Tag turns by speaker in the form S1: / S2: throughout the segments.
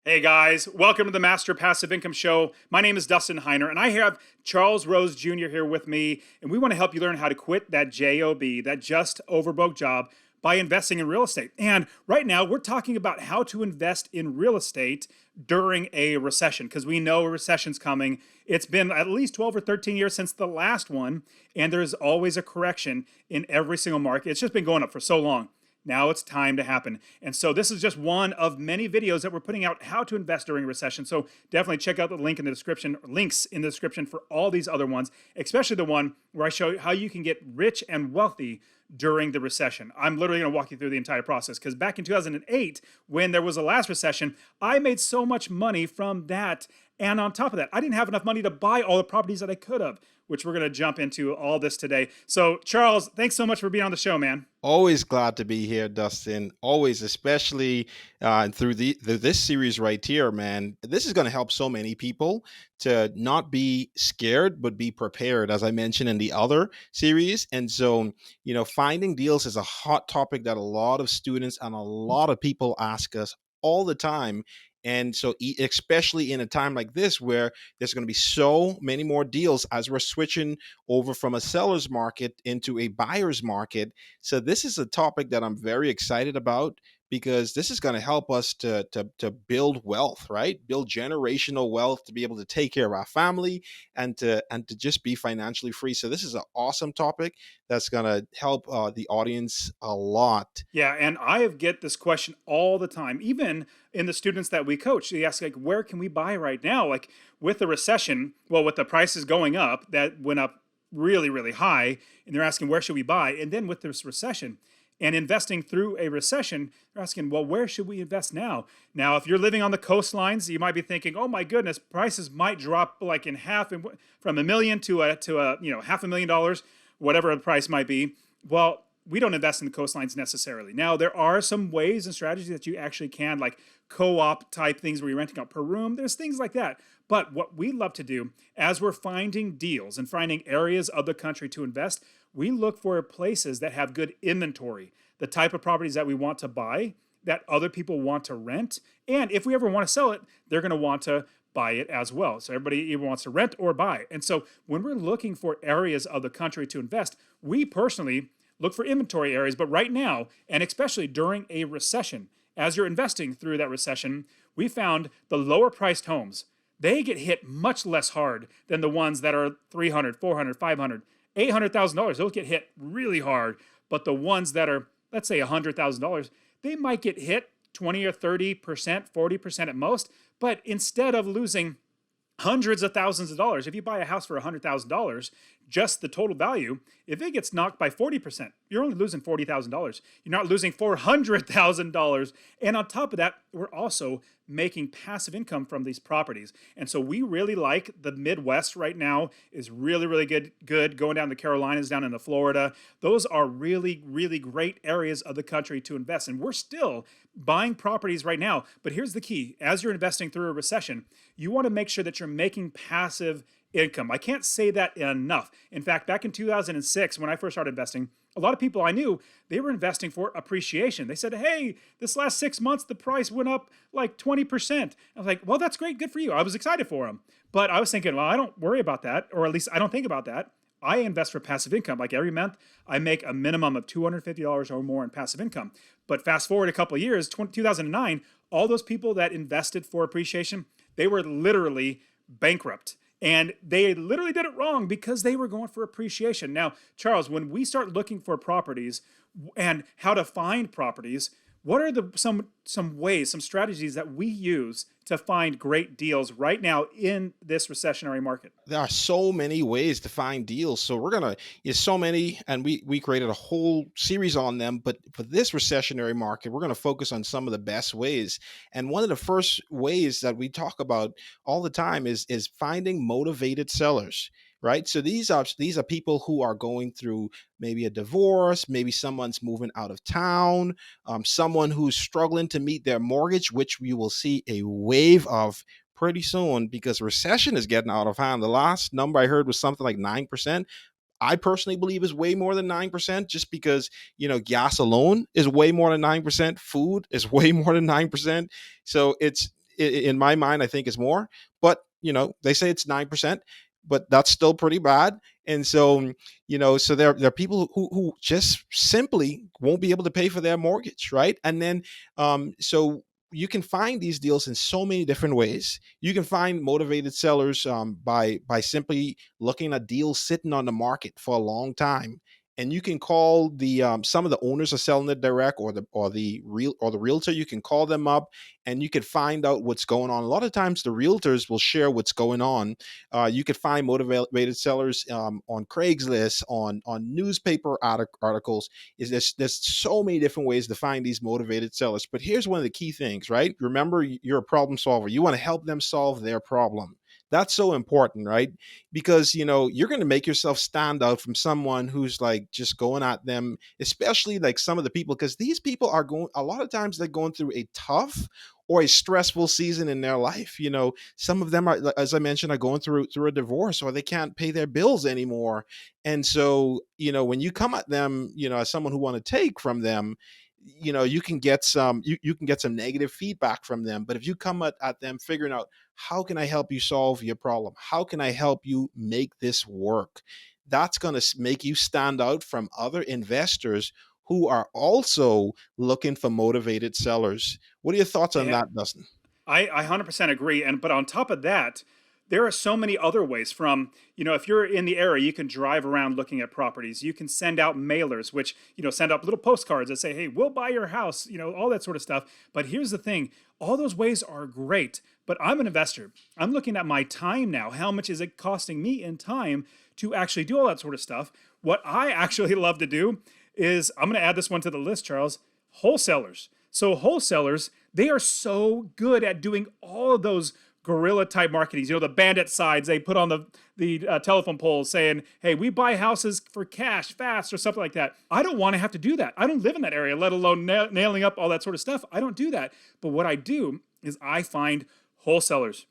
S1: Hey guys, welcome to the Master Passive Income Show. My name is Dustin Heiner, and I have Charles Rose Jr. here with me, and we want to help you learn how to quit that JOB, that just overbooked job, by investing in real estate. And right now, we're talking about how to invest in real estate during a recession, because we know a recession's coming. It's been at least 12 or 13 years since the last one, and there's always a correction in every single market. It's just been going up for so long. Now it's time to happen. And so this is just one of many videos that we're putting out how to invest during recession. So definitely check out the link in the description, links in the description for all these other ones, especially the one where I show you how you can get rich and wealthy during the recession. I'm literally going to walk you through the entire process because back in 2008, when there was a last recession, I made so much money from that. And on top of that, I didn't have enough money to buy all the properties that I could have, which we're going to jump into all this today. So Charles, thanks so much for being on the show, man.
S2: Always glad to be here, Dustin. Always, especially through this series right here, man. This is going to help so many people to not be scared, but be prepared, as I mentioned in the other series. And so, finding deals is a hot topic that a lot of students and a lot of people ask us all the time. And so, especially in a time like this where there's going to be so many more deals as we're switching over from a seller's market into a buyer's market. So this is a topic that I'm very excited about because this is going to help us to build wealth, right? Build generational wealth to be able to take care of our family and to just be financially free. So this is an awesome topic that's going to help the audience a lot.
S1: Yeah, and I get this question all the time, even in the students that we coach. They ask, like, where can we buy right now? Like, with the recession, well, with the prices going up, that went up really, really high, and they're asking, where should we buy? And then with this recession and investing through a recession, they're asking, well, where should we invest now? Now, if you're living on the coastlines, you might be thinking, oh my goodness, prices might drop like in half, from a million to a $500,000, whatever the price might be. Well, we don't invest in the coastlines necessarily. Now, there are some ways and strategies that you actually can, like co-op type things where you're renting out per room. There's things like that. But what we love to do as we're finding deals and finding areas of the country to invest, we look for places that have good inventory, the type of properties that we want to buy, that other people want to rent. And if we ever want to sell it, they're going to want to buy it as well. So everybody either wants to rent or buy. And so when we're looking for areas of the country to invest, we personally look for inventory areas. But right now, and especially during a recession, as you're investing through that recession, we found the lower priced homes, they get hit much less hard than the ones that are 300, 400, 500, $800,000. Those get hit really hard. But the ones that are, let's say, $100,000, they might get hit 20 or 30%, 40% at most. But instead of losing hundreds of thousands of dollars, if you buy a house for $100,000, just the total value, if it gets knocked by 40%, you're only losing $40,000. You're not losing $400,000. And on top of that, we're also making passive income from these properties. And so we really like the Midwest right now is really, really good. Going down the Carolinas, down into Florida. Those are really, really great areas of the country to invest in. We're still buying properties right now. But here's the key. As you're investing through a recession, you want to make sure that you're making passive income. I can't say that enough. In fact, back in 2006, when I first started investing, a lot of people I knew, they were investing for appreciation. They said, hey, this last 6 months, the price went up like 20%. I was like, well, that's great. Good for you. I was excited for them. But I was thinking, well, I don't worry about that, or at least I don't think about that. I invest for passive income. Like every month, I make a minimum of $250 or more in passive income. But fast forward a couple of years, 2009, all those people that invested for appreciation, they were literally bankrupt. And they literally did it wrong because they were going for appreciation. Now, Charles, when we start looking for properties and how to find properties, what are some ways, some strategies that we use to find great deals right now in this recessionary market?
S2: There are so many ways to find deals. So we're gonna there's so many, and we created a whole series on them. But for this recessionary market, we're gonna focus on some of the best ways. And one of the first ways that we talk about all the time is finding motivated sellers. Right. So these are people who are going through maybe a divorce, maybe someone's moving out of town, someone who's struggling to meet their mortgage, which we will see a wave of pretty soon because recession is getting out of hand. The last number I heard was something like 9%. I personally believe is way more than 9% just because, gas alone is way more than 9%. Food is way more than 9%. So in my mind, I think is more. But they say it's 9%, but that's still pretty bad. And so, so there are people who just simply won't be able to pay for their mortgage, right? And then, so you can find these deals in so many different ways. You can find motivated sellers by simply looking at deals sitting on the market for a long time, and you can call the some of the owners are selling it direct, or the realtor. You can call them up, and you can find out what's going on. A lot of times, the realtors will share what's going on. You could find motivated sellers on Craigslist, on newspaper articles. Is there's so many different ways to find these motivated sellers. But here's one of the key things, right? Remember, you're a problem solver. You want to help them solve their problem. That's so important, right? Because you're going to make yourself stand out from someone who's like just going at them, especially like some of the people, because these people are going, a lot of times they're going through a tough or a stressful season in their life. Some of them are, as I mentioned, are going through a divorce, or they can't pay their bills anymore. And so, when you come at them, as someone who want to take from them, you can get you can get some negative feedback from them. But if you come at them figuring out, how can I help you solve your problem, how can I help you make this work, that's going to make you stand out from other investors who are also looking for motivated sellers. What are your thoughts on
S1: Yeah,
S2: that, Dustin?
S1: I 100% agree. And but on top of that, there are so many other ways from, if you're in the area, you can drive around looking at properties. You can send out mailers, which, send out little postcards that say, hey, we'll buy your house, all that sort of stuff. But here's the thing, all those ways are great. But I'm an investor. I'm looking at my time now. How much is it costing me in time to actually do all that sort of stuff? What I actually love to do is, I'm going to add this one to the list, Charles, wholesalers. So wholesalers, they are so good at doing all of those guerrilla type marketing. The bandit signs they put on the telephone poles saying, "Hey, we buy houses for cash, fast," or something like that. I don't want to have to do that. I don't live in that area, let alone nailing up all that sort of stuff. I don't do that. But what I do is I find wholesalers.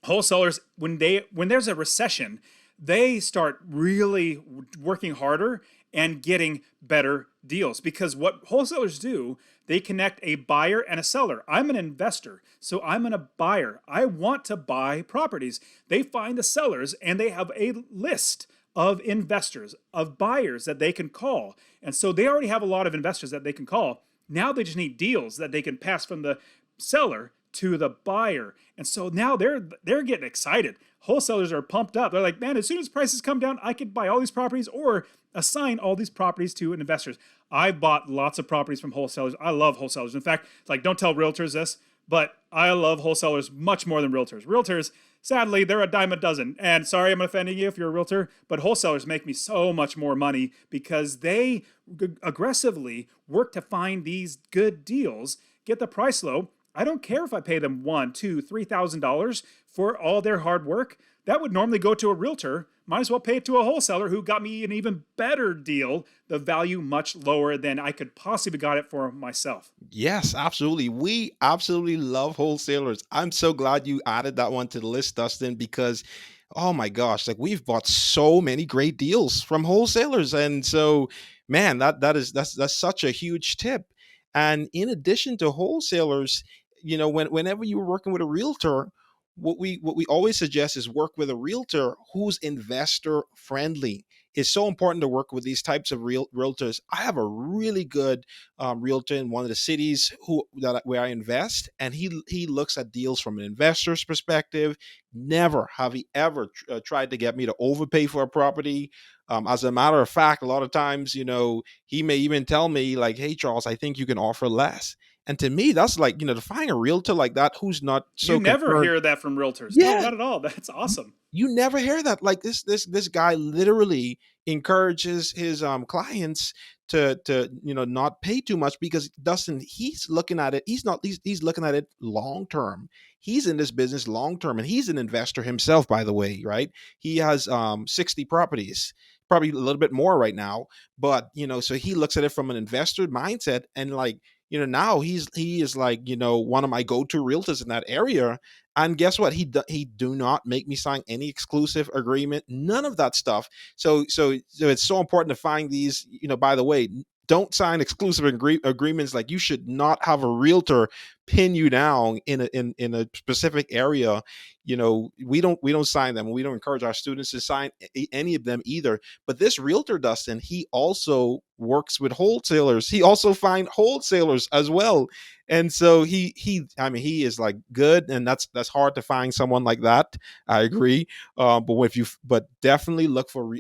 S1: Wholesalers, when there's a recession, they start really working harder and getting better deals, because what wholesalers do, they connect a buyer and a seller. I'm an investor, so I'm a buyer. I want to buy properties. They find the sellers, and they have a list of investors, of buyers that they can call. And so they already have a lot of investors that they can call. Now they just need deals that they can pass from the seller to the buyer. And so now they're getting excited. Wholesalers are pumped up. They're like, man, as soon as prices come down, I could buy all these properties or assign all these properties to investors. I've bought lots of properties from wholesalers. I love wholesalers. In fact, like, don't tell realtors this, but I love wholesalers much more than realtors. Realtors, sadly, they're a dime a dozen. And sorry, I'm offending you if you're a realtor, but wholesalers make me so much more money because they aggressively work to find these good deals, get the price low. I don't care if I pay them $1, $2, $3,000 for all their hard work. That would normally go to a realtor. Might as well pay it to a wholesaler who got me an even better deal, the value much lower than I could possibly got it for myself.
S2: Yes, absolutely. We absolutely love wholesalers. I'm so glad you added that one to the list, Dustin, because oh my gosh, like we've bought so many great deals from wholesalers. And so, man, that's such a huge tip. And in addition to wholesalers, whenever you're working with a realtor, what we always suggest is work with a realtor who's investor friendly. It's so important to work with these types of realtors. I have a really good realtor in one of the cities where I invest, and he looks at deals from an investor's perspective. Never have he ever tried to get me to overpay for a property. As a matter of fact, a lot of times, he may even tell me like, "Hey, Charles, I think you can offer less." And to me, that's like, to find a realtor like that who's not
S1: You
S2: so
S1: never
S2: concerned.
S1: hear that from realtors. No,
S2: Yeah,
S1: not at all. That's awesome.
S2: you never hear that. Like this guy literally encourages his clients to not pay too much, because Dustin, he's looking at it, he's looking at it long term. He's in this business long term, and he's an investor himself, by the way, right? He has 60 properties, probably a little bit more right now. But so he looks at it from an investor mindset, and like, now he is like, one of my go-to realtors in that area. And guess what? He do not make me sign any exclusive agreement, none of that stuff. So it's so important to find these. By the way, Don't sign exclusive agreements. Like, you should not have a realtor pin you down in a specific area. We don't sign them. We don't encourage our students to sign any of them either. But this realtor, Dustin, he also works with wholesalers. He also find wholesalers as well. And so he is like good, and that's hard to find someone like that. I agree. But definitely look for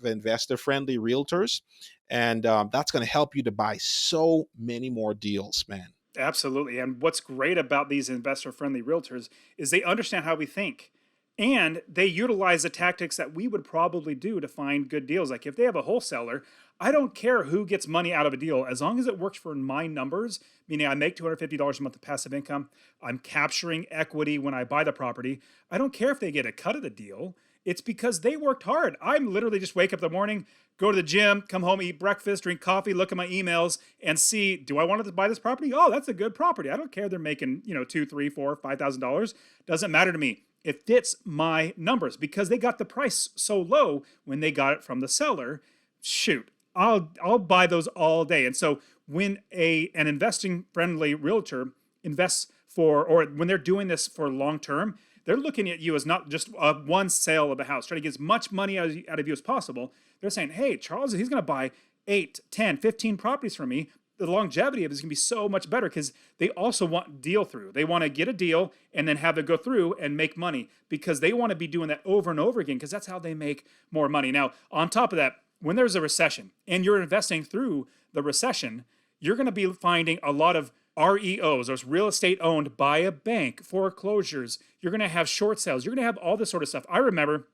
S2: investor friendly realtors, and that's going to help you to buy so many more deals, man.
S1: Absolutely. And what's great about these investor friendly realtors is they understand how we think, and they utilize the tactics that we would probably do to find good deals. Like if they have a wholesaler, I don't care who gets money out of a deal as long as it works for my numbers, meaning I make $250 a month of passive income. I'm capturing equity when I buy the property. I don't care if they get a cut of the deal. It's because they worked hard. I'm literally just wake up in the morning, go to the gym, come home, eat breakfast, drink coffee, look at my emails, and see, do I want to buy this property? Oh, that's a good property. I don't care they're making, two, three, four, $5,000. Doesn't matter to me. It fits my numbers because they got the price so low when they got it from the seller. Shoot, I'll buy those all day. And so when an investing friendly realtor invests for, or when they're doing this for long term, they're looking at you as not just one sale of a house, trying to get as much money out of you as possible. They're saying, hey, Charles, he's going to buy 8, 10, 15 properties from me. The longevity of it is going to be so much better because they also want deal through. They want to get a deal and then have it go through and make money because they want to be doing that over and over again because that's how they make more money. Now, on top of that, when there's a recession and you're investing through the recession, you're going to be finding a lot of REOs, those real estate owned by a bank, foreclosures. You're going to have short sales. You're going to have all this sort of stuff. I remember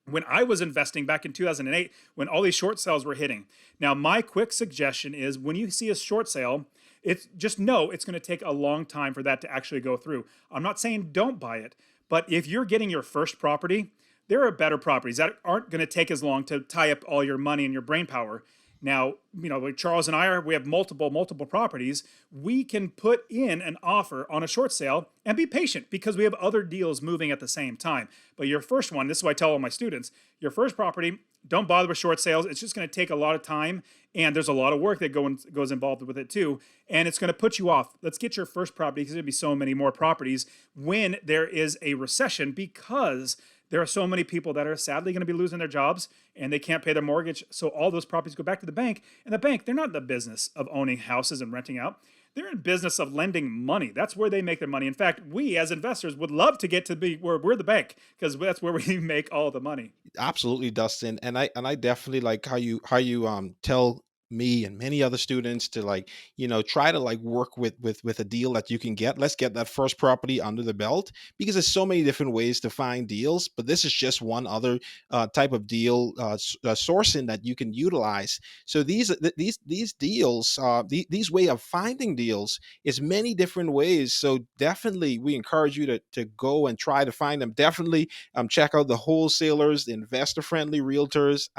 S1: when I was investing back in 2008, when all these short sales were hitting. Now, my quick suggestion is when you see a short sale, it's just know it's going to take a long time for that to actually go through. I'm not saying don't buy it, but if you're getting your first property, there are better properties that aren't going to take as long to tie up all your money and your brain power. Now, like Charles and we have multiple properties. We can put in an offer on a short sale and be patient because we have other deals moving at the same time. But your first one, this is what I tell all my students, your first property, don't bother with short sales. It's just going to take a lot of time, and there's a lot of work that goes involved with it too, and it's going to put you off. Let's get your first property because there'll be so many more properties when there is a recession because there are so many people that are sadly going to be losing their jobs and they can't pay their mortgage. So all those properties go back to the bank. And the bank, they're not in the business of owning houses and renting out. They're in business of lending money. That's where they make their money. In fact, we as investors would love to get to be where we're the bank because that's where we make all the money.
S2: Absolutely, Dustin. And I definitely like how you tell me and many other students to, like, try to like work with a deal that you can get. Let's get that first property under the belt, because there's so many different ways to find deals, but this is just one other type of deal sourcing that you can utilize. So these deals, these way of finding deals is many different ways. So definitely we encourage you to go and try to find them. Definitely check out the wholesalers, the investor friendly realtors,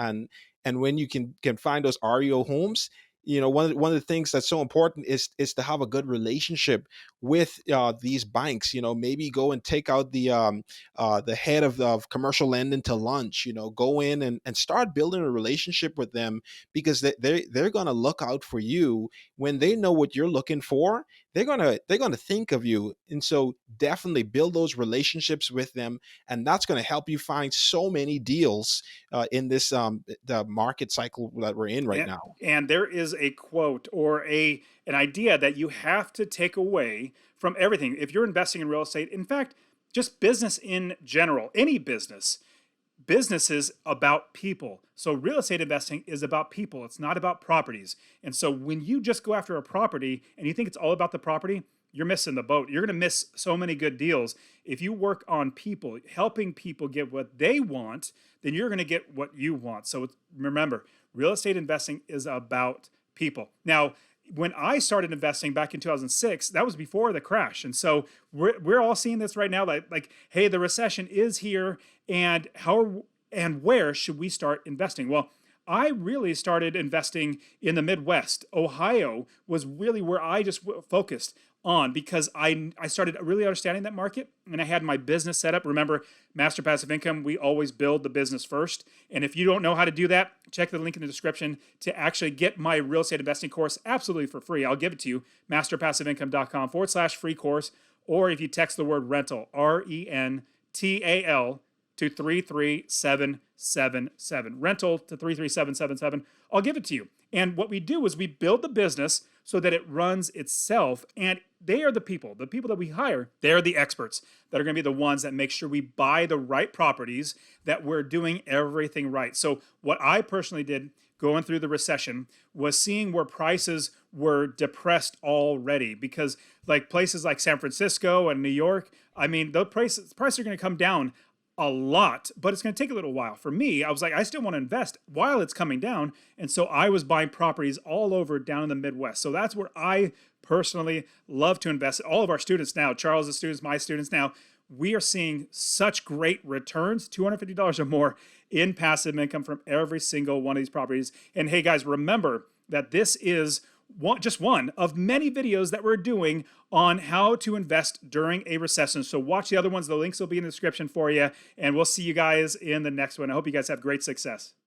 S2: and when you can find those REO homes, one of the things that's so important is to have a good relationship with these banks. Maybe go and take out the head of commercial lending to lunch. Go in and start building a relationship with them, because they're gonna look out for you when they know what you're looking for. They're gonna think of you, and so definitely build those relationships with them, and that's gonna help you find so many deals in this the market cycle that we're in right
S1: And,
S2: now.
S1: and there is a quote or an idea that you have to take away from everything. If you're investing in real estate, in fact, just business in general, any business is about people. So real estate investing is about people. It's not about properties. And so when you just go after a property and you think it's all about the property, you're missing the boat. You're going to miss so many good deals. If you work on people, helping people get what they want, then you're going to get what you want. So remember, real estate investing is about people. Now, when I started investing back in 2006, that was before the crash. And so we're all seeing this right now, like, hey, the recession is here, and how and where should we start investing? Well, I really started investing in the Midwest. Ohio was really where I just focused on because I started really understanding that market and I had my business set up. Remember, Master Passive Income, we always build the business first. And if you don't know how to do that, check the link in the description to actually get my real estate investing course absolutely for free. I'll give it to you, masterpassiveincome.com/free course. Or if you text the word rental, RENTAL, to 33777. Rental to 33777. I'll give it to you. And what we do is we build the business so that it runs itself. And they are the people that we hire, they're the experts that are going to be the ones that make sure we buy the right properties, that we're doing everything right. So what I personally did going through the recession was seeing where prices were depressed already, because like places like San Francisco and New York, I mean, the prices are going to come down a lot, but it's going to take a little while. For me, I was like, I still want to invest while it's coming down. And so I was buying properties all over down in the Midwest. So that's where I personally love to invest. All of our students now, Charles' students, my students now, we are seeing such great returns, $250 or more in passive income from every single one of these properties. And hey guys, remember that this is just one of many videos that we're doing on how to invest during a recession. So watch the other ones. The links will be in the description for you. And we'll see you guys in the next one. I hope you guys have great success.